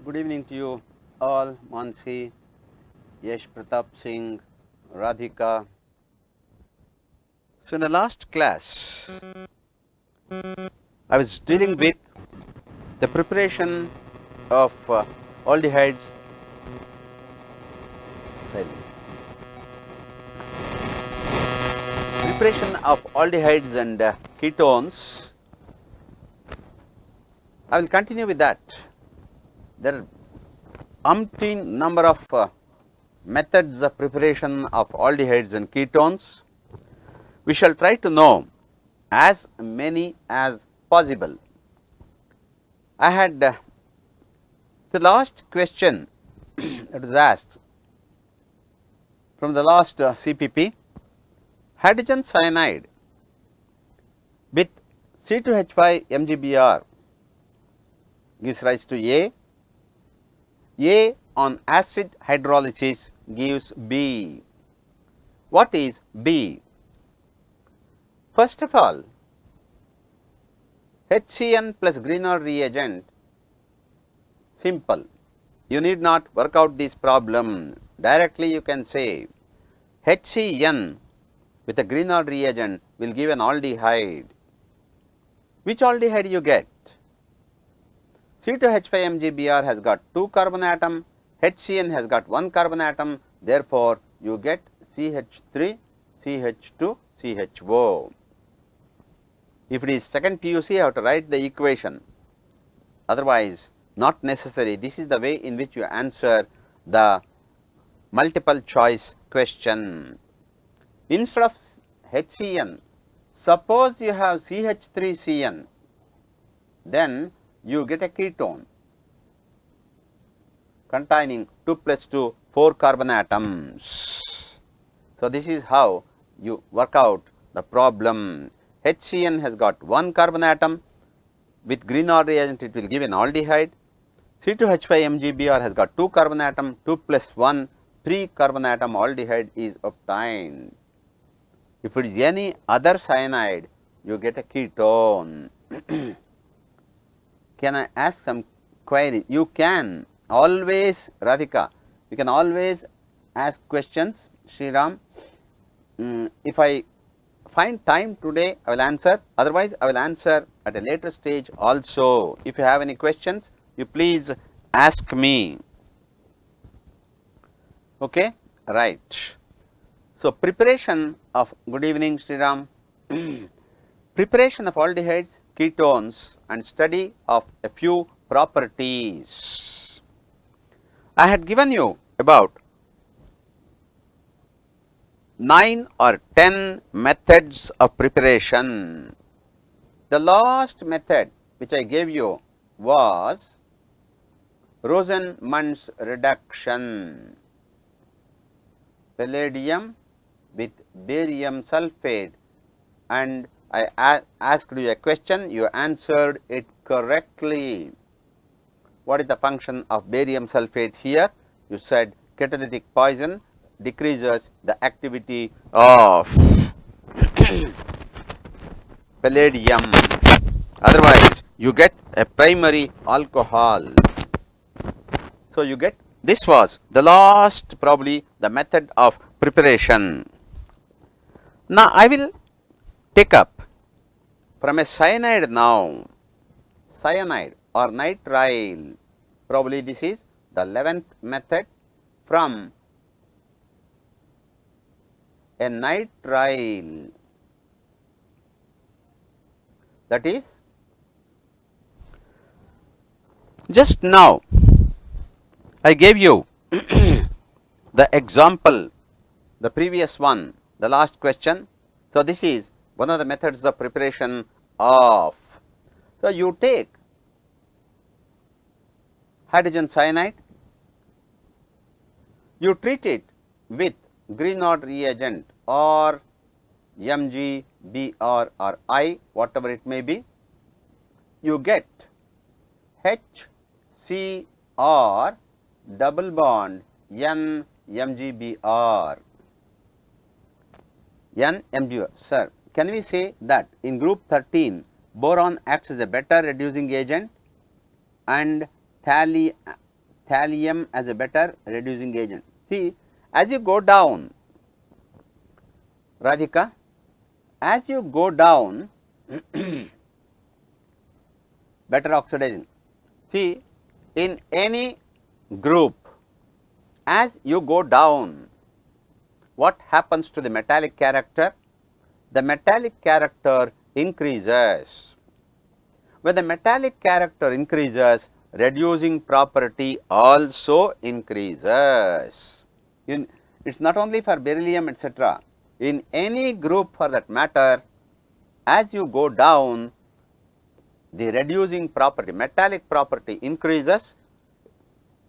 Good evening to you all, Mansi, Yash Pratap Singh, Radhika. So in the last class, I was dealing with the preparation of aldehydes, preparation of aldehydes and ketones. I will continue with that. There are umpteen number of methods of preparation of aldehydes and ketones. We shall try to know as many as possible. I had the last question that was asked from the last CPP, hydrogen cyanide with C2H5 MgBr gives rise to A. A on acid hydrolysis gives B. What is B? First of all, HCN plus Grignard reagent, simple. You need not work out this problem. Directly you can say HCN with a Grignard reagent will give an aldehyde. Which aldehyde you get? C2H5MgBr has got 2 carbon atom, HCN has got 1 carbon atom, therefore you get CH3, CH2, CHO. If it is second PUC, you have to write the equation, otherwise not necessary. This is the way in which you answer the multiple choice question. Instead of HCN, suppose you have CH3CN, then you get a ketone containing 2 plus 2, 4 carbon atoms. So, this is how you work out the problem. HCN has got 1 carbon atom, with Grignard reagent it will give an aldehyde. C2H5MgBr has got 2 carbon atom, 2 plus 1, 3 carbon atom aldehyde is obtained. If it is any other cyanide, you get a ketone. Can I ask some query? You can always, Radhika, you can always ask questions, Sriram. If I find time today, I will answer, otherwise I will answer at a later stage also. If you have any questions, you please ask me. Okay, right. So, preparation of, good evening Sriram, preparation of aldehydes, ketones and study of a few properties. I had given you about 9 or 10 methods of preparation. The last method which I gave you was Rosenmund's reduction, palladium with barium sulfate, and I asked you a question, you answered it correctly. What is the function of barium sulfate here? You said catalytic poison decreases the activity of palladium, otherwise you get a primary alcohol. So, you get, this was the last probably the method of preparation. Now, I will take up from a cyanide now, cyanide or nitrile, probably this is the 11th method from a nitrile, that is just now I gave you the example, the previous one, the last question. So, this is one of the methods of preparation of. So, you take hydrogen cyanide, you treat it with Grignard reagent or MgBr or I, whatever it may be, you get HCr double bond N MgBr. N MgBr. Sir, can we say that in group 13 boron acts as a better reducing agent and thallium as a better reducing agent. See, as you go down, Radhika, as you go down, better oxidizing. See, in any group, as you go down, what happens to the metallic character? The metallic character increases. When the metallic character increases, reducing property also increases. It is not only for beryllium, etc. In any group for that matter, as you go down, the reducing property, metallic property increases,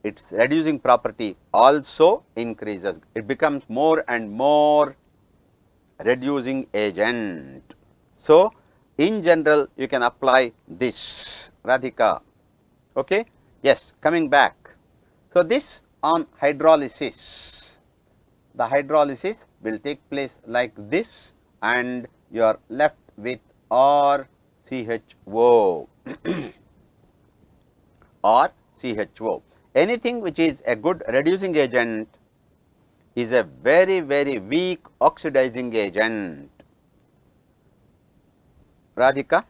its reducing property also increases. It becomes more and more reducing agent. So, in general you can apply this, Radhika. Okay? Yes, coming back. So, this on hydrolysis, the hydrolysis will take place like this and you are left with RCHO or CHO. Anything which is a good reducing agent is a very, very weak oxidizing agent. Radhika,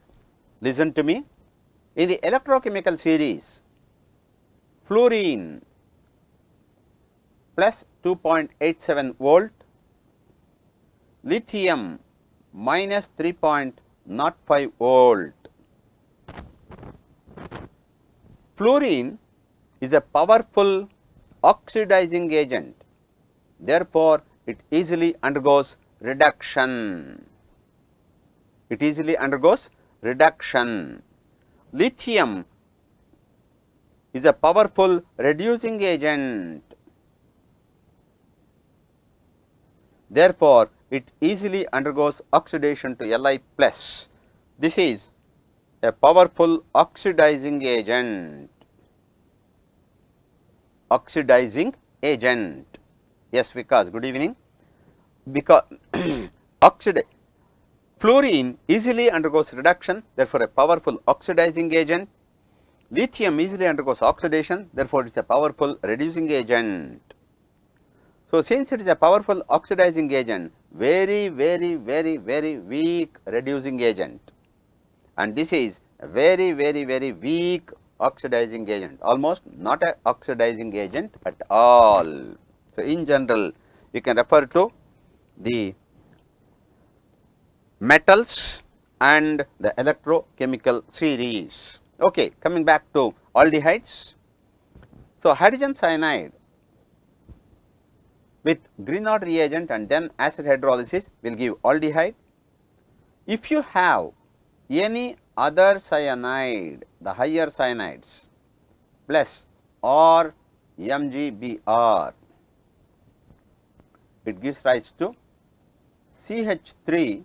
listen to me. In the electrochemical series, fluorine plus 2.87 volt, lithium minus 3.05 volt. Fluorine is a powerful oxidizing agent, therefore, it easily undergoes reduction. It easily undergoes reduction. Lithium is a powerful reducing agent, therefore, it easily undergoes oxidation to Li plus. This is a powerful oxidizing agent. Oxidizing agent. Yes, Vikas, good evening. Because fluorine easily undergoes reduction, therefore, a powerful oxidizing agent. Lithium easily undergoes oxidation, therefore, it is a powerful reducing agent. So, since it is a powerful oxidizing agent, very, very, very, very weak reducing agent, and this is a very, very, very weak oxidizing agent, almost not a oxidizing agent at all. So, in general, you can refer to the metals and the electrochemical series. Okay, coming back to aldehydes. So, hydrogen cyanide with Grignard reagent and then acid hydrolysis will give aldehyde. If you have any other cyanide, the higher cyanides plus or MgBr, it gives rise to CH3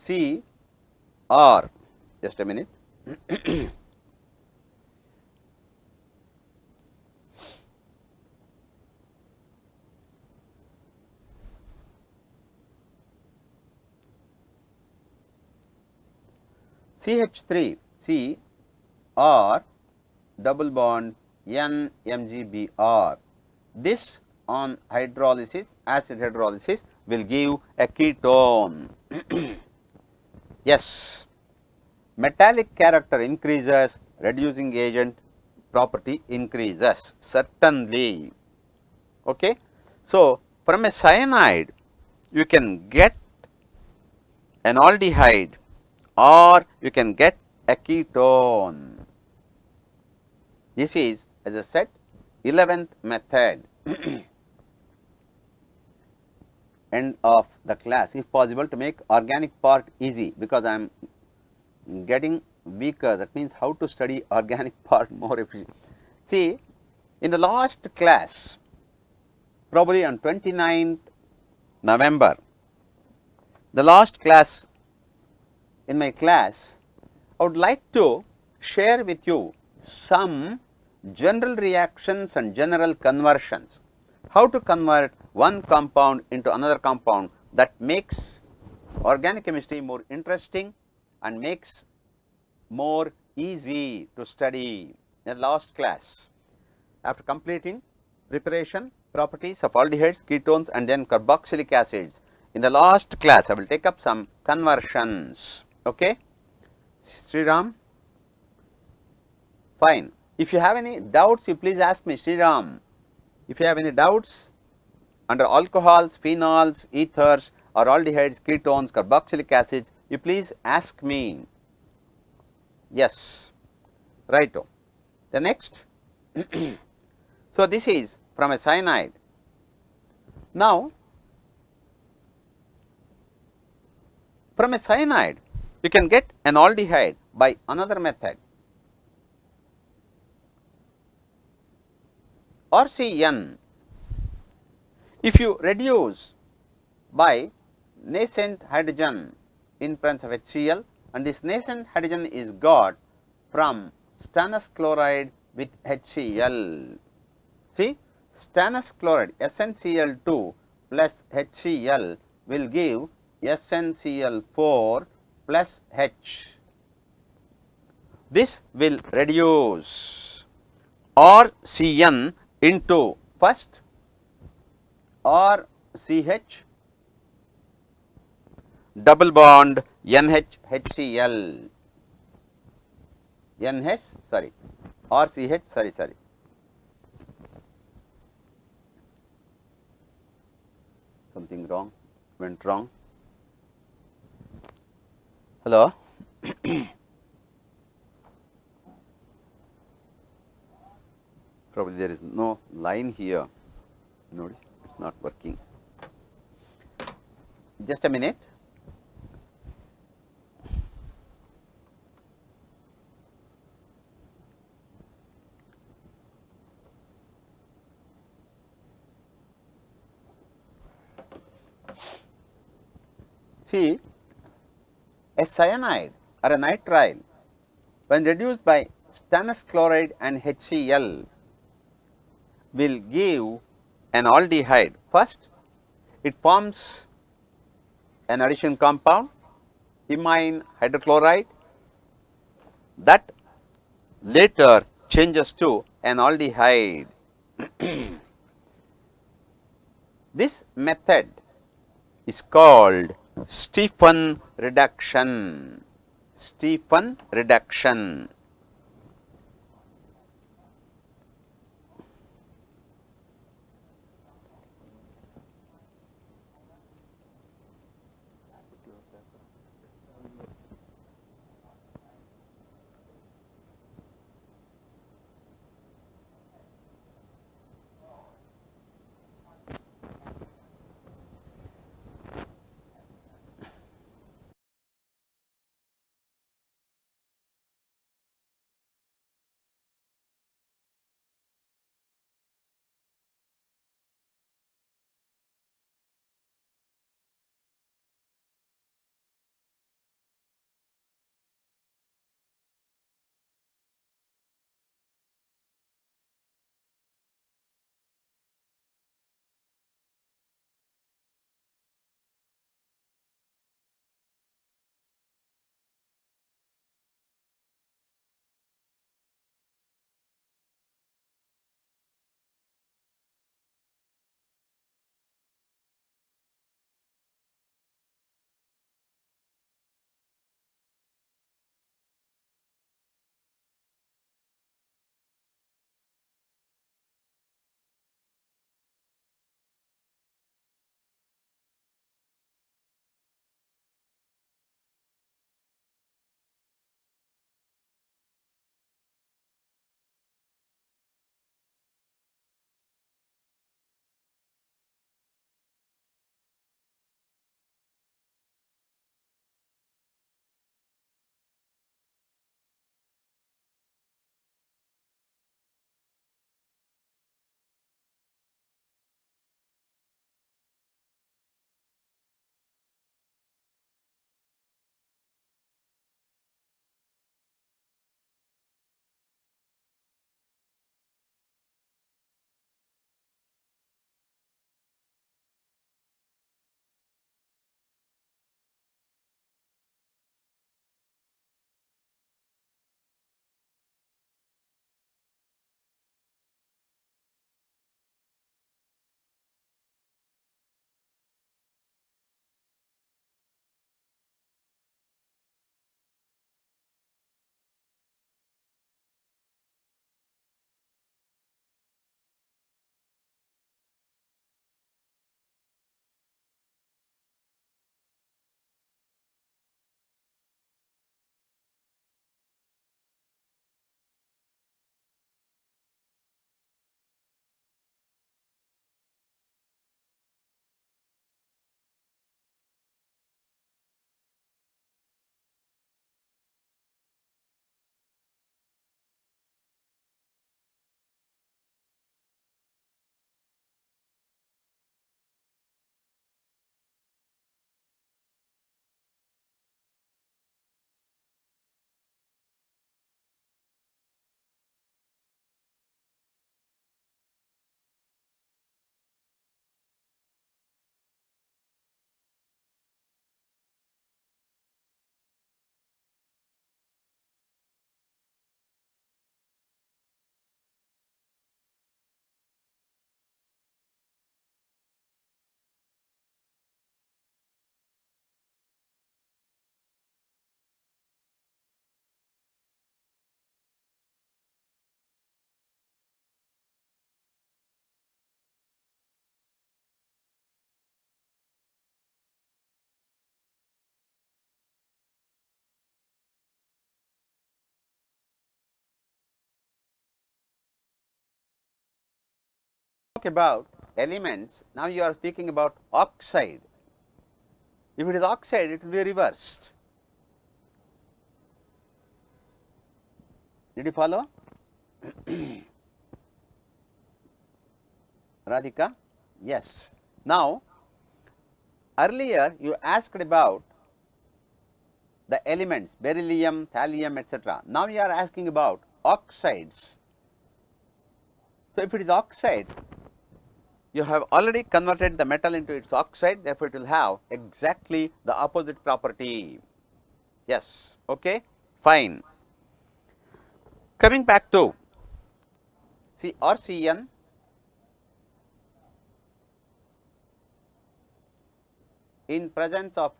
Cr. Just a minute. CH3 Cr double bond NMgBr. This on hydrolysis, acid hydrolysis will give a ketone. Yes, metallic character increases, reducing agent property increases, certainly. Okay. So, from a cyanide you can get an aldehyde or you can get a ketone. This is, as I said, 11th method. End of the class, if possible, to make organic part easy, because I am getting weaker. That means how to study organic part more efficient. See, in the last class, probably on 29th November, the last class, in my class, I would like to share with you some general reactions and general conversions. How to convert one compound into another compound, that makes organic chemistry more interesting and makes more easy to study in the last class. after completing preparation, properties of aldehydes, ketones and then carboxylic acids. In the last class, I will take up some conversions. Okay, Sriram? Fine. If you have any doubts, you please ask me, Sriram. If you have any doubts under alcohols, phenols, ethers or aldehydes, ketones, carboxylic acids, you please ask me. Yes, right. The next. So, this is from a cyanide. Now, from a cyanide, you can get an aldehyde by another method. RCN, if you reduce by nascent hydrogen in presence of HCl, and this nascent hydrogen is got from stannous chloride with HCl. See, stannous chloride SnCl2 plus HCl will give SnCl4 plus H. This will reduce RCN into first RCH double bond NH HCl. RCH, something wrong, went wrong. Hello? Probably there is no line here. No, it's not working. Just a minute. See, a cyanide or a nitrile, when reduced by stannous chloride and HCl, will give an aldehyde. First, it forms an addition compound, imine hydrochloride, that later changes to an aldehyde. This method is called Stephan reduction. Stephan reduction. about elements, now you are speaking about oxide. If it is oxide, it will be reversed. Did you follow? Radhika? Yes. Now, earlier you asked about the elements, beryllium, thallium, etc. Now you are asking about oxides. So, if it is oxide, you have already converted the metal into its oxide, therefore, it will have exactly the opposite property. Yes, okay, fine. Coming back to, see, RCN in presence of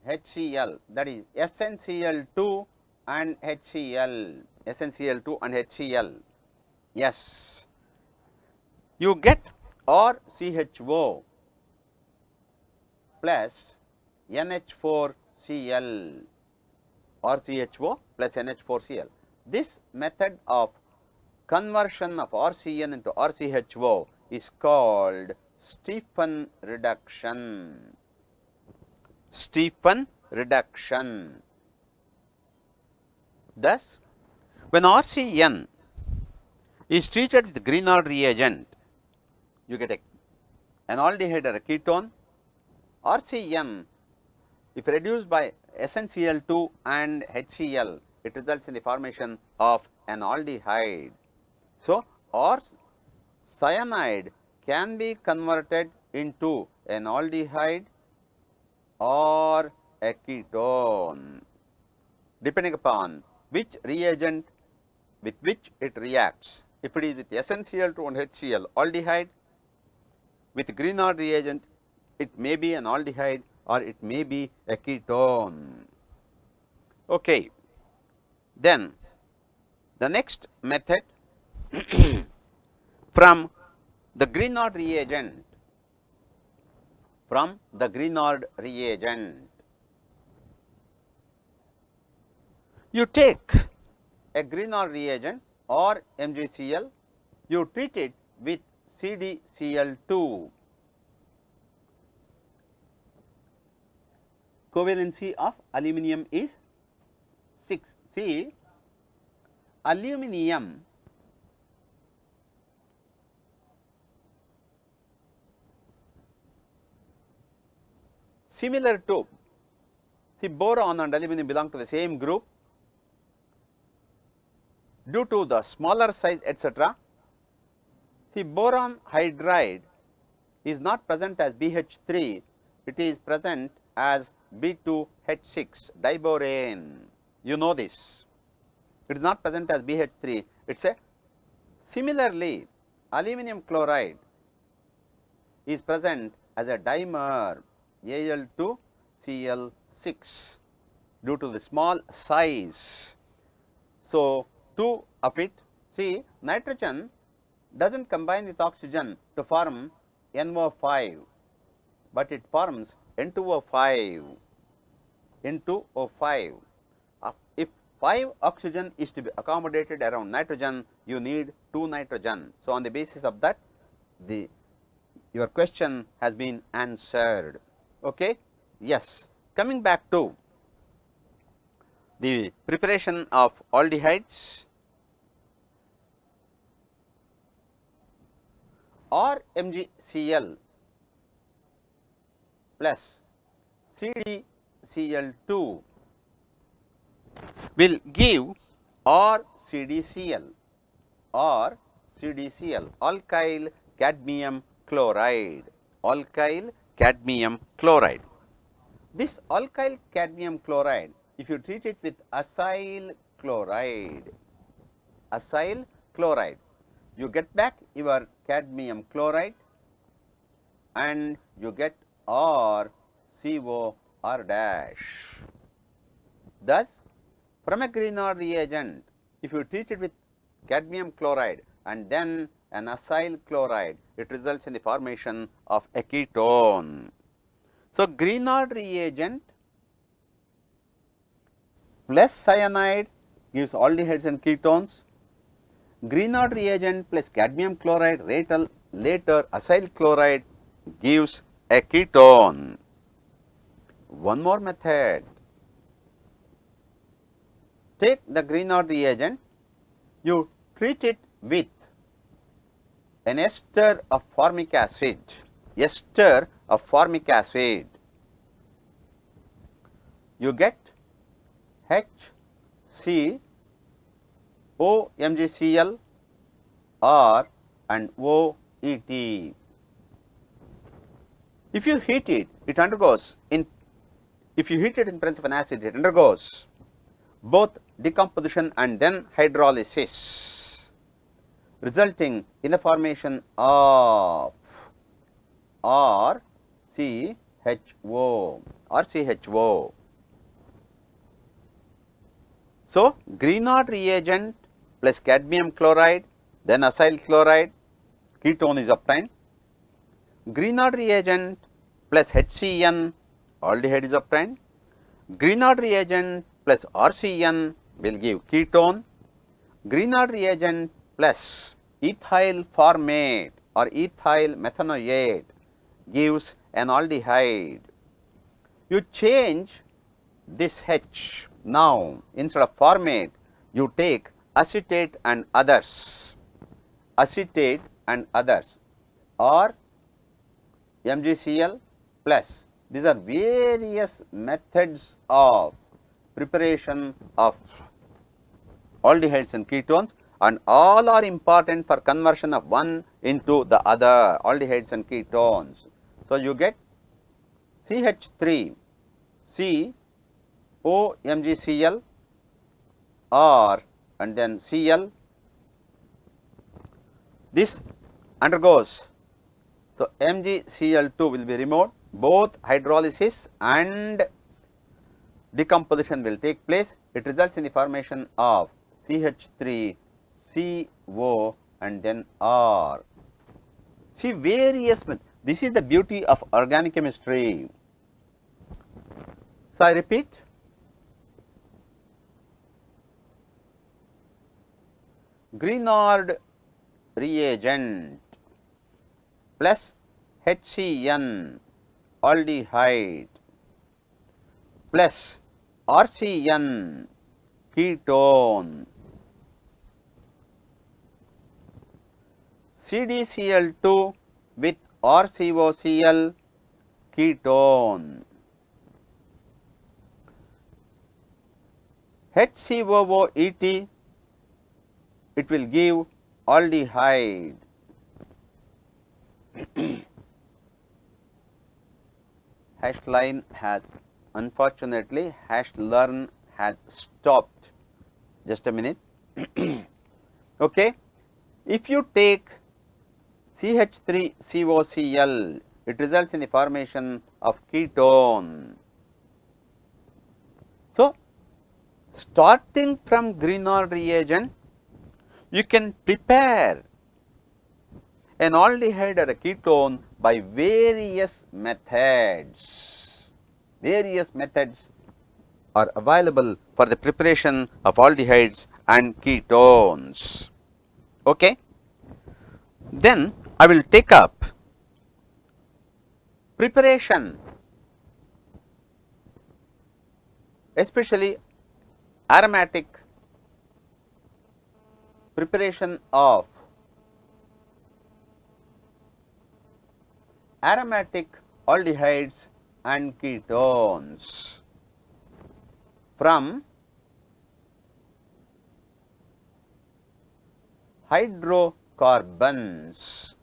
HCl, that is SnCl2 and HCl, SnCl2 and HCl. Yes, you get RCHO plus NH4Cl, RCHO plus NH4Cl. This method of conversion of RCN into RCHO is called Stephan reduction. Stephan reduction. Thus, when RCN is treated with Grignard reagent, you get an aldehyde or a ketone. RCN, if reduced by SnCl2 and HCl, it results in the formation of an aldehyde. So, cyanide can be converted into an aldehyde or a ketone, depending upon which reagent with which it reacts. If it is with SnCl2 and HCl, aldehyde, with Grignard reagent, it may be an aldehyde or it may be a ketone. Okay. Then the next method from the Grignard reagent, you take a Grignard reagent or MgCl, you treat it with CdCl2. Covalency of aluminum is 6. See, aluminum similar to, see, boron and aluminum belong to the same group. Due to the smaller size, etc., see, boron hydride is not present as BH3, it is present as B2H6, diborane. You know this. It is not present as BH3, it is a similarly aluminum chloride is present as a dimer Al2Cl6 due to the small size. So, 2 of it, see, nitrogen does not combine with oxygen to form NO5, but it forms N2O5. N2O5. If 5 oxygen is to be accommodated around nitrogen, you need 2 nitrogen. So, on the basis of that, your question has been answered. Okay? Yes. Coming back to the preparation of aldehydes, or MgCl plus CdCl2 will give or CdCl, alkyl cadmium chloride, This alkyl cadmium chloride, if you treat it with acyl chloride, you get back your cadmium chloride and you get RCOR dash. Thus, from a Grignard reagent, if you treat it with cadmium chloride and then an acyl chloride, it results in the formation of a ketone. So, Grignard reagent plus cyanide gives aldehydes and ketones. Grignard reagent plus cadmium chloride later acyl chloride gives a ketone. One more method. Take the Grignard reagent, you treat it with an ester of formic acid, you get HCOMgCl R and OET. If you heat it, it undergoes in presence of an acid, it undergoes both decomposition and then hydrolysis, resulting in the formation of RCHO. So, Grignard reagent plus cadmium chloride, then acyl chloride, ketone is obtained. Grignard reagent plus HCN, aldehyde is obtained. Grignard reagent plus RCN will give ketone. Grignard reagent plus ethyl formate or ethyl methanoate gives an aldehyde. You change this H now, instead of formate you take acetate and others or MgCl plus. These are various methods of preparation of aldehydes and ketones, and all are important for conversion of one into the other, aldehydes and ketones. So, you get CH3 COMgCl R and then Cl. This undergoes, so MgCl2 will be removed, both hydrolysis and decomposition will take place. It results in the formation of CH3 CO and then R. See various, this is the beauty of organic chemistry. So, I repeat, Grignard reagent plus HCN aldehyde plus RCN ketone, CdCl2 with RCOCl ketone, HCOOET, it will give aldehyde. HashLearn has, unfortunately, HashLearn has stopped. Just a minute. Okay. If you take CH3COCl, it results in the formation of ketone. So, starting from Grignard reagent, you can prepare an aldehyde or a ketone by various methods. Various methods are available for the preparation of aldehydes and ketones. Okay. Then I will take up preparation, especially aromatic preparation of aromatic aldehydes and ketones from hydrocarbons.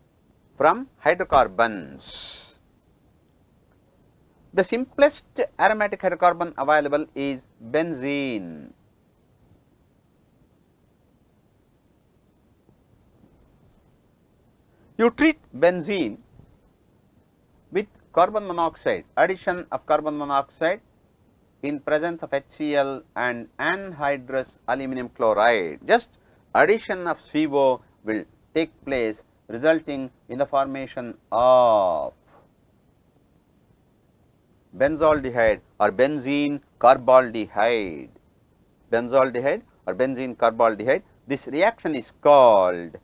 The simplest aromatic hydrocarbon available is benzene. You treat benzene with carbon monoxide, addition of carbon monoxide in presence of HCl and anhydrous aluminum chloride. Just addition of CO will take place, resulting in the formation of benzaldehyde or benzene carbaldehyde. Benzaldehyde or benzene carbaldehyde. This reaction is called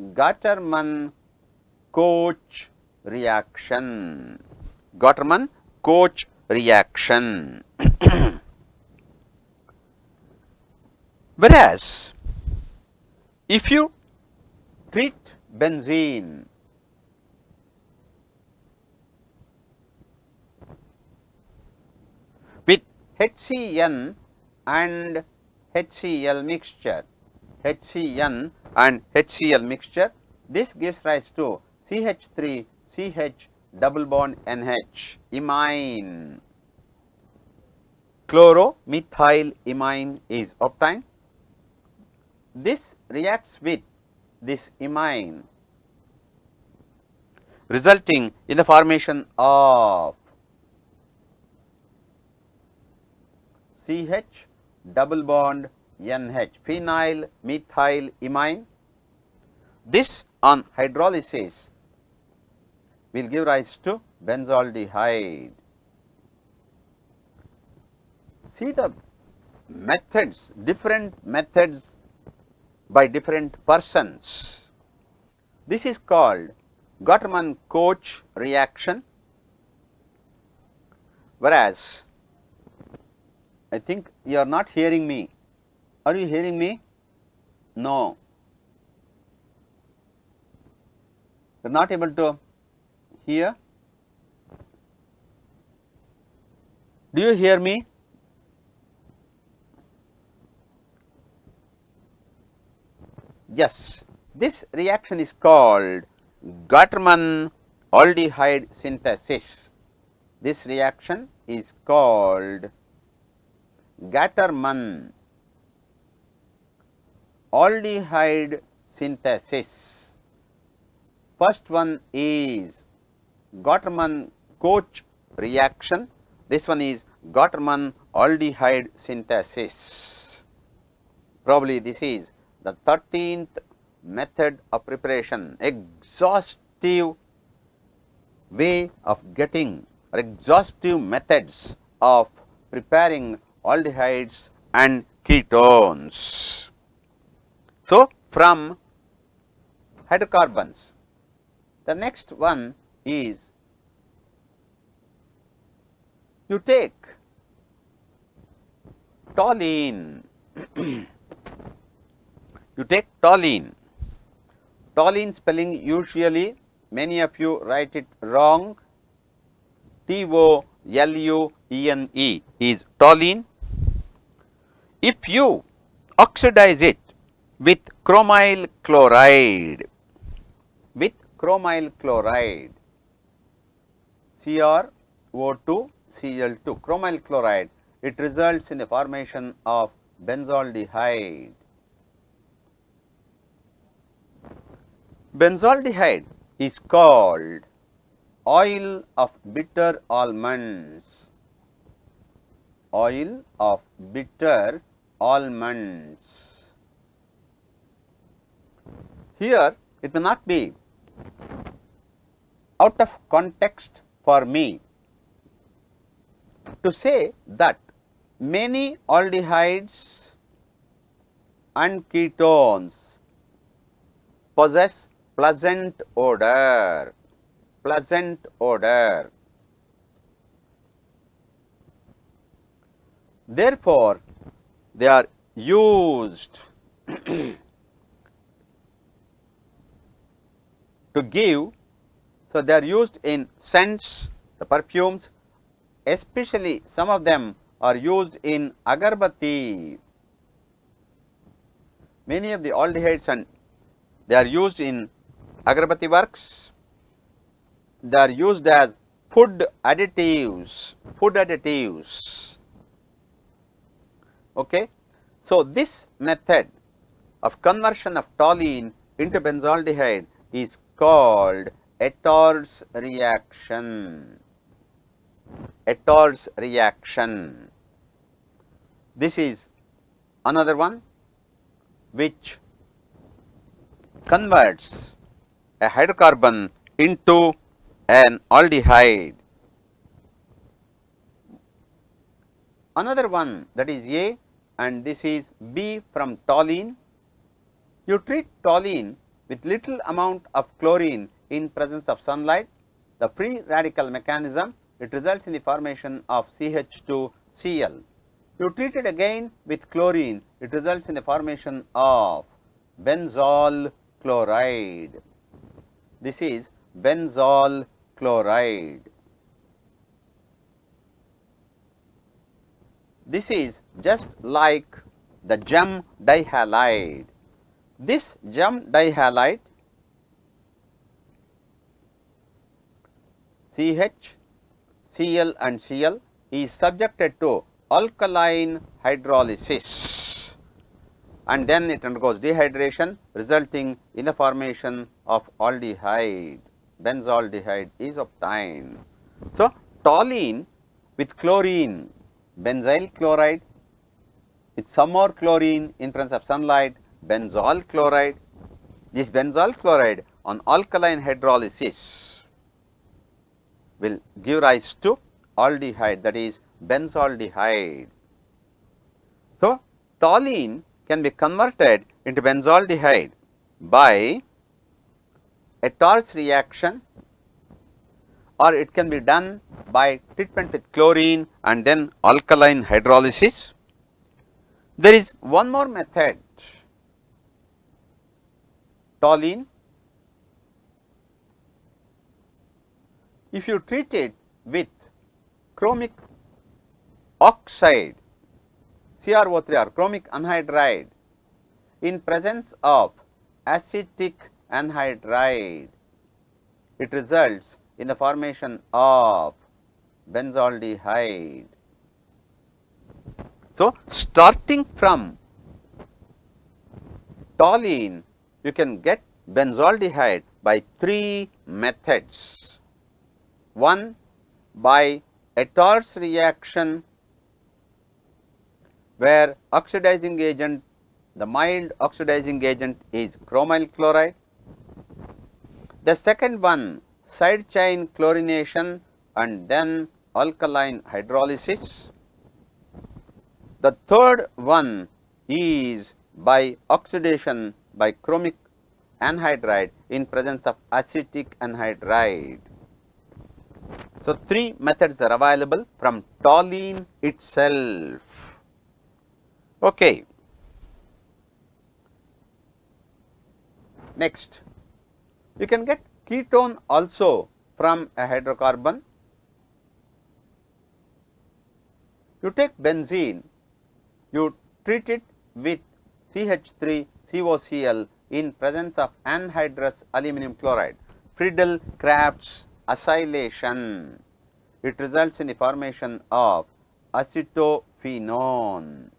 Gattermann-Koch reaction. Gattermann-Koch reaction. Whereas, if you treat benzene with HCN and HCl mixture, HCN and HCl mixture, this gives rise to CH3 CH double bond NH, imine. Chloromethyl imine is obtained. This reacts with this imine, resulting in the formation of CH double bond NH, phenyl methyl imine. This on hydrolysis will give rise to benzaldehyde. See the methods, different methods by different persons. This is called Gattermann-Koch reaction, whereas I think you are not hearing me. Are you hearing me? No. You are not able to hear? Do you hear me? Yes, this reaction is called Gattermann aldehyde synthesis. This reaction is called Gattermann aldehyde synthesis. First one is Gattermann-Koch reaction. This one is Gattermann aldehyde synthesis. Probably this is the 13th method of preparation, exhaustive way of getting or exhaustive methods of preparing aldehydes and ketones. So, from hydrocarbons, the next one is you take toluene. You take toluene. Toluene spelling usually many of you write it wrong. T-O-L-U-E-N-E is toluene. If you oxidize it with chromyl chloride, CrO2 Cl2, chromyl chloride, it results in the formation of benzaldehyde. Benzaldehyde is called oil of bitter almonds. Oil of bitter almonds. Here it may not be out of context for me to say that many aldehydes and ketones possess pleasant odor. Therefore, they are used to give, so they are used in scents, the perfumes, especially some of them are used in agarbatti. Many of the aldehydes and they are used in agarbatti works, they are used as food additives. Okay. So, this method of conversion of toluene into benzaldehyde is called Ettor's reaction. This is another one which converts a hydrocarbon into an aldehyde. Another one, that is A, and this is B from toluene. You treat toluene with little amount of chlorine in presence of sunlight, the free radical mechanism, it results in the formation of CH2Cl. You treat it again with chlorine, it results in the formation of benzol chloride. This is benzol chloride. This is just like the gem dihalide. This gem dihalide CH, Cl and Cl is subjected to alkaline hydrolysis, and then it undergoes dehydration, resulting in the formation of aldehyde. Benzaldehyde is obtained. So, toluene with chlorine, benzyl chloride, with some more chlorine in presence of sunlight, benzol chloride. This benzol chloride on alkaline hydrolysis will give rise to aldehyde, that is benzaldehyde. So, toluene can be converted into benzaldehyde by a torch reaction, or it can be done by treatment with chlorine and then alkaline hydrolysis. There is one more method. Toluene, if you treat it with chromic oxide, CrO3 or chromic anhydride, in presence of acetic anhydride, it results in the formation of benzaldehyde. So, starting from toluene, you can get benzaldehyde by three methods. One, by a torch reaction where oxidizing agent, the mild oxidizing agent is chromyl chloride. The second one, side chain chlorination and then alkaline hydrolysis. The third one is by oxidation by chromic anhydride in presence of acetic anhydride. So, three methods are available from toluene itself. Okay. Next, you can get ketone also from a hydrocarbon. You take benzene, you treat it with CH3COCl in presence of anhydrous aluminum chloride, Friedel-Crafts acylation. It results in the formation of acetophenone,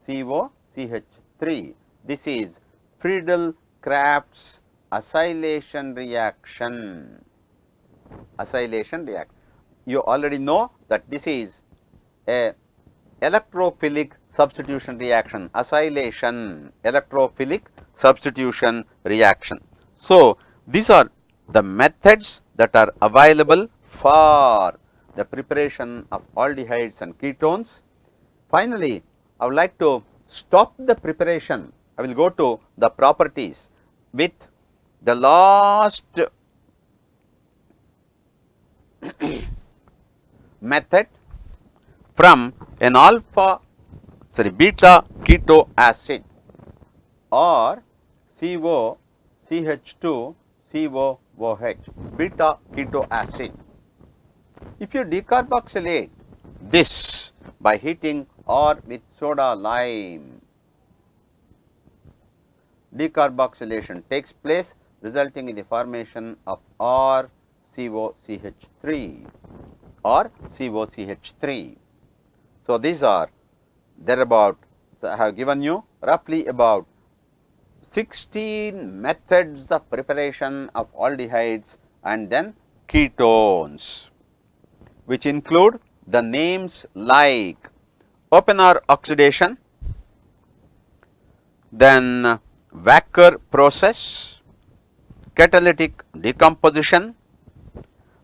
COCH3. This is Friedel-Crafts acylation reaction. You already know that this is a electrophilic substitution reaction, acylation, electrophilic substitution reaction. So, these are the methods that are available for the preparation of aldehydes and ketones. Finally, I would like to stop the preparation. I will go to the properties with the last method from an beta keto acid or COCH2COOH, beta keto acid. If you decarboxylate this by heating or with soda lime, decarboxylation takes place, resulting in the formation of RCOCH3 or COCH3. So, these are thereabout. So, I have given you roughly about 16 methods of preparation of aldehydes and then ketones, which include the names like open-R oxidation, then Wacker process, catalytic decomposition,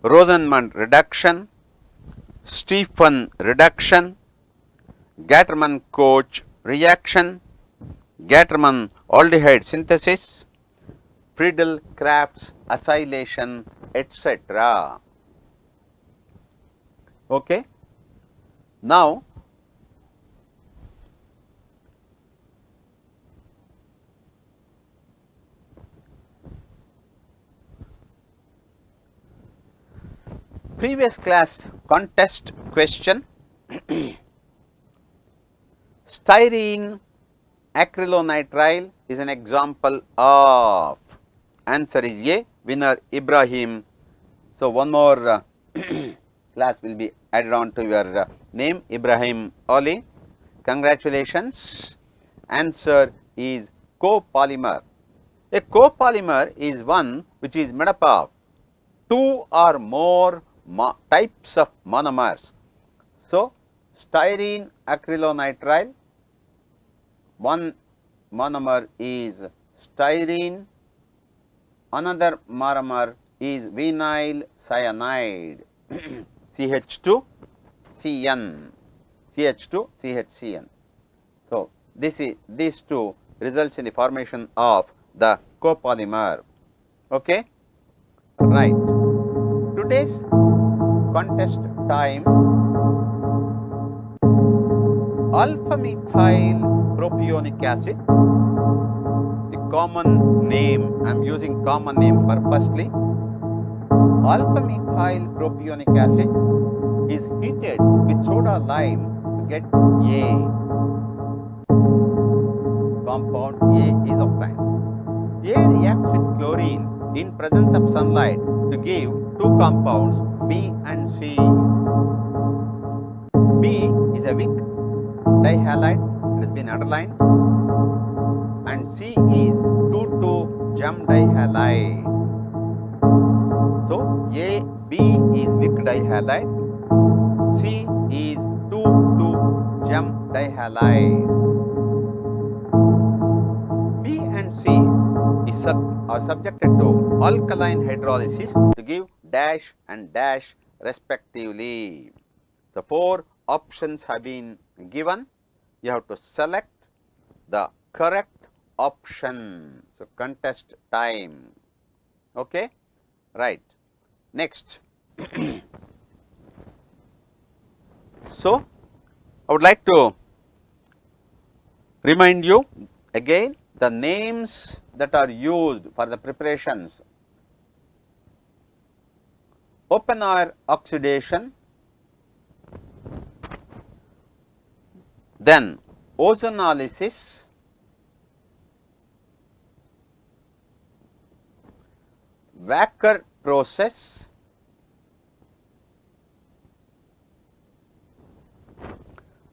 Rosenmund reduction, Stephan reduction, Gattermann-Koch reaction, Gattermann aldehyde synthesis, Friedel Crafts acylation, etc. Okay. Now, previous class contest question. Styrene acrylonitrile is an example of. Answer is A. Winner Ibrahim. So, one more class will be added on to your name, Ibrahim Ali. Congratulations. Answer is copolymer. A copolymer is one which is made up of two or more types of monomers. So, styrene acrylonitrile, one monomer is styrene, another monomer is vinyl cyanide CH2 CN, CH2 CHCN. So, these two results in the formation of the copolymer. Okay, right. Today's contest time: alpha methyl propionic acid. The common name, I am using common name purposely. Alpha methyl propionic acid is heated with soda lime to get A. Compound A is obtained. A reacts with chlorine in presence of sunlight to give two compounds B and C. B is a weak dihalide, it has been underlined, and C is 2,2-gem dihalide. So, B is weak dihalide, C is 2,2-gem dihalide. B and C are subjected to alkaline hydrolysis to give dash and dash respectively. The four options have been given. You have to select the correct option. So, contest time. Okay, right. Next. So, I would like to remind you again the names that are used for the preparations: open air oxidation, then ozonolysis, Wacker process,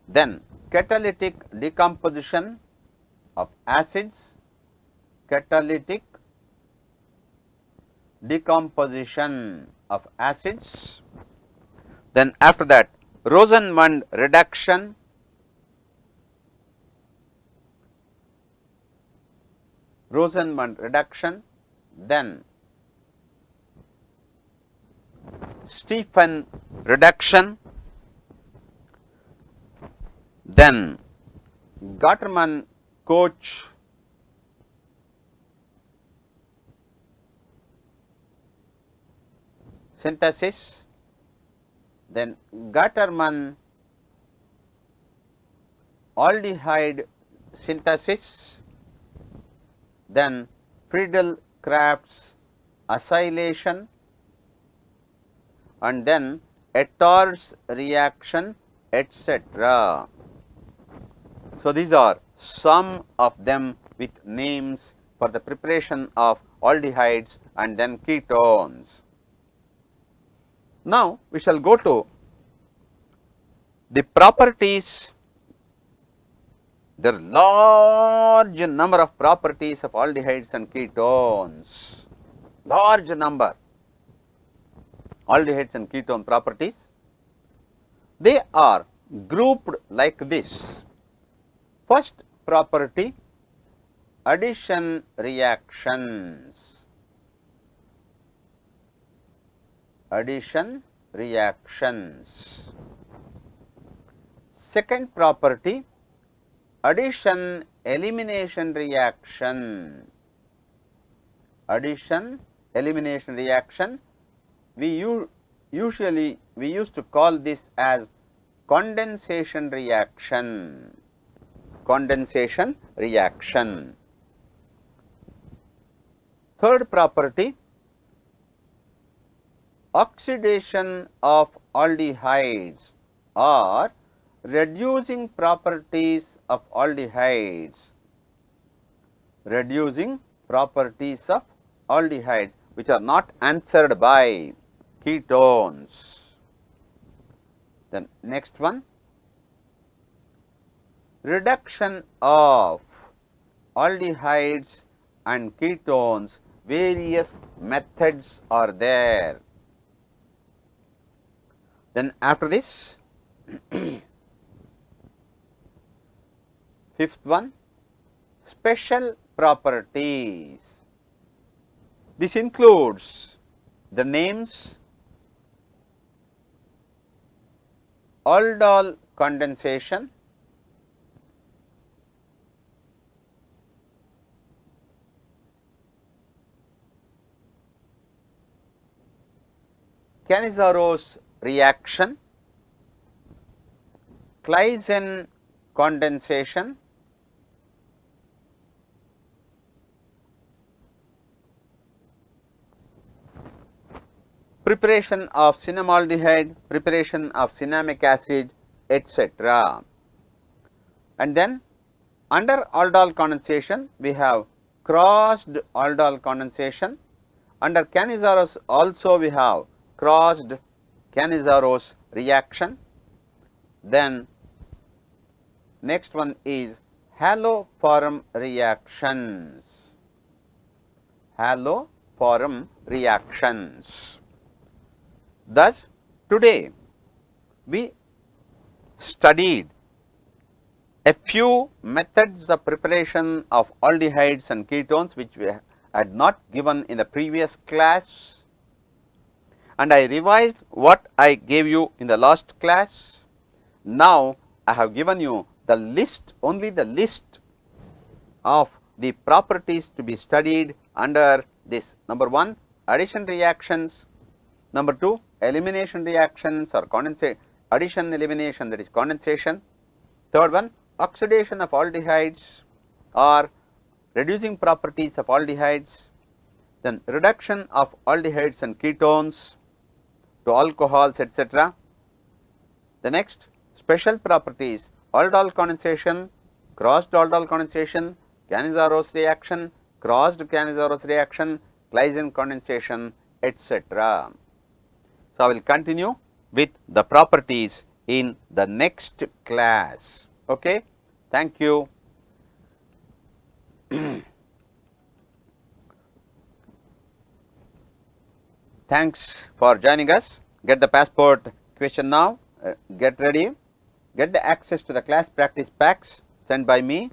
then catalytic decomposition of acids, catalytic decomposition of acids, then after that Rosenmund reduction, then Stephan reduction, then Gattermann-Koch synthesis, then Gattermann aldehyde synthesis, then Friedel Crafts acylation, and then Ettar's reaction, etc. So, these are some of them with names for the preparation of aldehydes and then ketones. Now, we shall go to the properties. There are large number of properties of aldehydes and ketones, large number aldehydes and ketone properties. They are grouped like this. First property, addition reactions. Addition reactions. Second property, addition elimination reaction. addition elimination reaction. We usually used to call this as condensation reaction. Condensation reaction. Third property, oxidation of aldehydes or reducing properties of aldehydes. Reducing properties of aldehydes which are not answered by ketones. Then next one, reduction of aldehydes and ketones. Various methods are there. Then after this, fifth one, special properties. This includes the names aldol condensation, Cannizzarose reaction, Claisen condensation, preparation of cinnamaldehyde, preparation of cinnamic acid, etc. And then under aldol condensation we have crossed aldol condensation. Under Cannizzarose also we have crossed Cannizzarose reaction. Then next one is haloform reactions. Haloform reactions. Thus, today we studied a few methods of preparation of aldehydes and ketones which we had not given in the previous class, and I revised what I gave you in the last class. Now, I have given you the list, only the list of the properties to be studied under this. Number 1, addition reactions. Number 2, elimination reactions or condensation, addition elimination, that is condensation. Third one, oxidation of aldehydes or reducing properties of aldehydes. Then reduction of aldehydes and ketones to alcohols, etc. The next, special properties, aldol condensation, crossed aldol condensation, Cannizzarose reaction, crossed Cannizzarose reaction, Claisen condensation, etc. So, I will continue with the properties in the next class. Okay? Thank you. Thanks for joining us. Get the passport question now. Get ready. Get the access to the class practice packs sent by me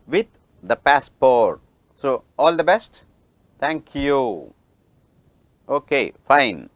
with the passport. So, all the best. Thank you. Okay, fine.